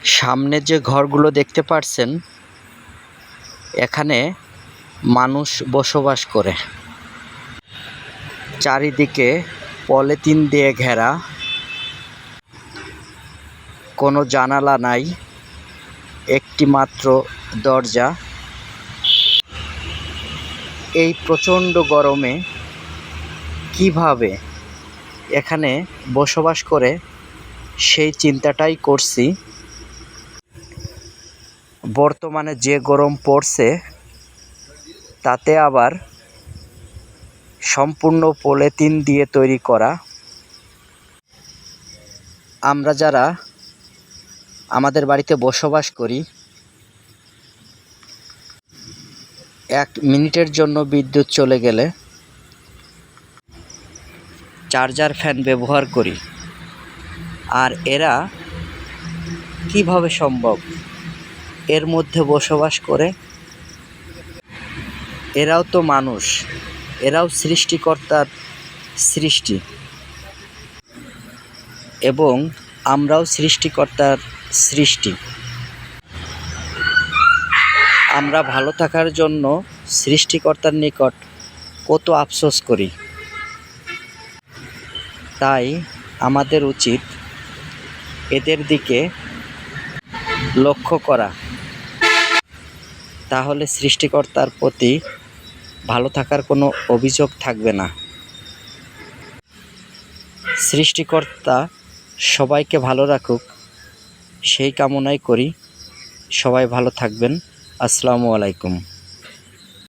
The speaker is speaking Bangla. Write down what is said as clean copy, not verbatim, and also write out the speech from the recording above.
সামনে যে ঘরগুলো দেখতে পাচ্ছেন, এখানে মানুষ বসবাস করে। চারিদিকে পলিথিন দিয়ে ঘেরা, কোনো জানালা নাই, একটি মাত্র দরজা। এই প্রচণ্ড গরমে কিভাবে এখানে বসবাস করে সেই চিন্তাটাই করছি। বর্তমানে যে গরম পড়ছে, তাতে আবার সম্পূর্ণ পলিথিন দিয়ে তৈরি করা। আমরা যারা আমাদের বাড়িতে বসবাস করি, 1 মিনিটের জন্য বিদ্যুৎ চলে গেলে চার্জার ফ্যান ব্যবহার করি। আর এরা কিভাবে সম্ভব এর মধ্যে বসবাস করে? এরাও তো মানুষ, এরাও সৃষ্টিকর্তার সৃষ্টি, এবং আমরাও সৃষ্টিকর্তার সৃষ্টি। আমরা ভালো থাকার জন্য সৃষ্টিকর্তার নিকট কত আফসোস করি। তাই আমাদের উচিত এদের দিকে লক্ষ্য করা, তাহলে সৃষ্টিকর্তার প্রতি ভালো থাকার কোনো অভিযোগ থাকবে না। সৃষ্টিকর্তা সবাইকে ভালো রাখুক, সেই কামনাই করি। সবাই ভালো থাকবেন। আসসালামু আলাইকুম।